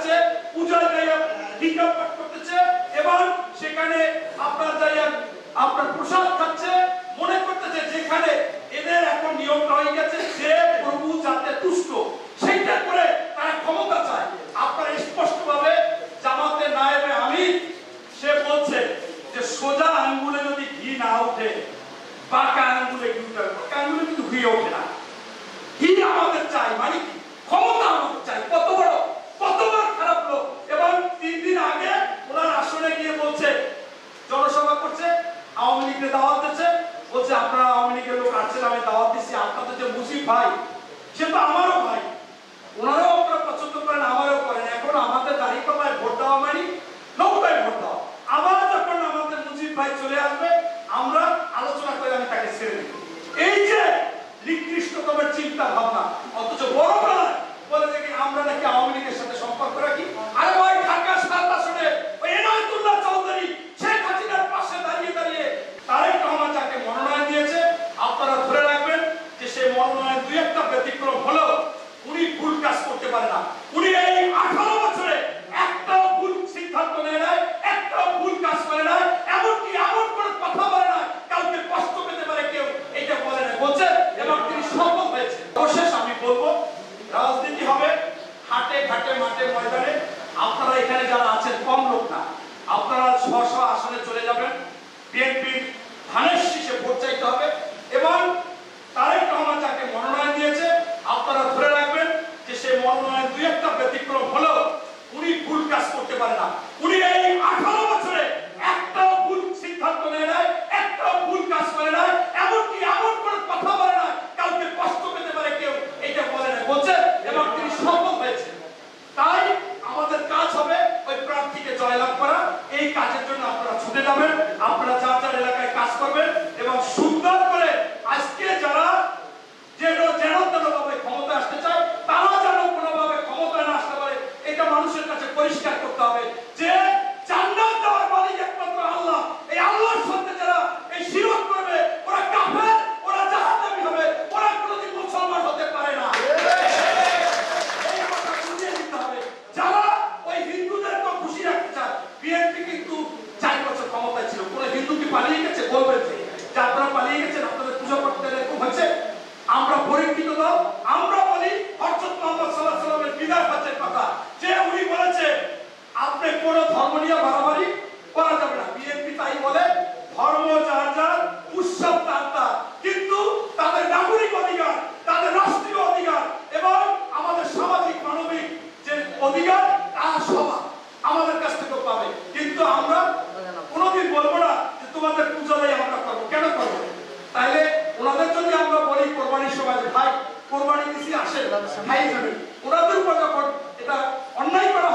যাচ্ছে, পূজায় যাইয়া ভিক্ষা পাঠ করতেছে এবং সেখানে আপনার যাইয়া আপনার প্রসাদ খাচ্ছে, মনে করতেছে যেখানে এদের এখন নিয়ম হয়ে গেছে যে প্রভু যাতে তুষ্ট সেইটা করে তারা ক্ষমতা চায়। আপনারা স্পষ্টভাবে জামাতে নায়েবে আমির সে বলছে যে সোজা আঙ্গুলে যদি ঘি না উঠে বাঁকা আঙ্গুলে ঘি উঠে, বাঁকা আঙ্গুলে কিন্তু ঘি ওঠে না। ঘি আমাদের চাই, মানে কি ক্ষমতা আমাদের চাই। কত বড় খারাপ লোক। এবং 3 দিন আগে ওনার আসনে গিয়ে বলছে, জনসভা করছে, আওয়ামী লীগের দাওয়াত দিচ্ছে, বলছে আপনারা আওয়ামী লীগের লোক আসছেন, আমি দাওয়াত দিচ্ছি, আপনাদের যে মুজিব ভাই সে তো আমারও ভাই, ওনারাও আপনারা পছন্দ করেন, আমারও করেন, এখন আমাদের দাঁড়িয়ে পাল্লায় ভোট দেওয়া মানে নৌকায় ভোট দেওয়া। আবার যখন আমাদের মুজিব ভাই চলে আসবে আমরা আলোচনা করে আমি তাকে ছেড়ে দেব। এই যে নিকৃষ্টতমের চিন্তা ভাবনা, অথচ বড় বেলায় বলে যে আমরা নাকি আওয়ামী লীগের সাথে সম্পর্ক রাখি। আরে ভাই ঢাকা 7 আসনে ওই এনায়েতুল্লাহ চৌধুরী শেখ হাসিনার পাশে দাঁড়িয়ে দাঁড়িয়ে তারেক রহমান যাকে মনোনয়ন দিয়েছে, আপনারা ধরে রাখবেন যে সেই মনোনয়ন 2-1টা ব্যতিক্রম হলো উনি ভুল কাজ করতে পারে না। উনি এই 18 বছরে একটাও ভুল সিদ্ধান্ত নেয় নাই, একটাও ভুল কাজ করে নাই, এমনকি এমন কোনো কথা বলে না কাউকে কষ্ট পেতে পারে কেউ, এটা বলে না, বলছে এবং তিনি সফল হয়েছে। অবশেষ আমি বলবো রাজনীতি হবে হাটে ঘাটে মাঠে ময়দানে। আপনারা এখানে যারা আছেন কম লোক না, আপনারা 600 আসনে চলে যাবেন। বিএনপির ধানের শীষে ভোট চাইতে হবে এবং তারেক রহমান যাকে মনোনয়ন দিয়েছে আপনারা ধরে রাখবেন যে সেই মনোনয়ন 2-1টা ব্যতিক্রম হলো উনি ভুল কাজ করতে পারে না। উনি এই 18 বছরে একটাও ভুল সিদ্ধান্ত নেয় নাই, একটাও ভুল কাজ করে নাই, এমনকি এমন কোনো কথা বলে না কাউকে কষ্ট পেতে পারে কেউ, এটা বলে না, বলছে এবং তিনি সফল হয়েছে। তাই আমাদের কাজ হবে ওই প্রার্থীকে জয়লাভ করা। এই কাজের জন্য আপনারা ছুটে যাবেন, আপনারা যার যার এলাকায় কাজ করবেন এবং সুন্দর করে আজকে যারা যেন ক্ষমতা আসতে চায় তারা যেন কোনোভাবে ক্ষমতায় না আসতে পারে, এটা মানুষের কাছে পরিষ্কার করতে হবে যে জান্নাত দেওয়ার মালিক একমাত্র আল্লাহ। এই আল্লাহর সাথে যারা এই শিরক করবে ওরা কাফের, ওরা জাহান্নামী হবে, ওরা কোনোদিন মুসলমান হতে পারে না। এই কথা বুঝিয়ে দিতে হবে। যারা ওই হিন্দুদেরকে খুশি রাখতে চায়, বিএনপি কিন্তু 4 বছর ক্ষমতায় ছিল, কোন হিন্দু কি পালিয়ে গেছে? বলবেন যে আপনারা পালিয়ে গেছেন, আপনাদের পূজা করতে এরকম হয়েছে। আমরা পরীক্ষিত দল, আমরা বলি হযরত মুহাম্মদ সাল্লাল্লাহু আলাইহি ওয়াসাল্লামের বিদায় হজ্জের কথা, যে উনি বলেছে আপনি কোন ধর্ম নিয়ে বাড়াবাড়ি করা যাবে না। বিএনপি তাই বলে, ধর্ম যার যার, উৎসব তার তার, কিন্তু তাদের নাগরিক অধিকার, তাদের রাষ্ট্রীয় অধিকার এবং আমাদের সামাজিক মানবিক যে অধিকার তারা সবার আমাদের কাছ থেকে পাবে। কিন্তু আমরা কোনোদিন বলবো না যে তোমাদের পূজাটাই আমরা করবো। কেন করবো? তাইলে ওনাদের যদি আমরা বলি কোরবানির সময় ভাই কোরবানি দিছি আসেন খাই যাবেন, ওনাদের উপর যখন এটা অন্যায় করা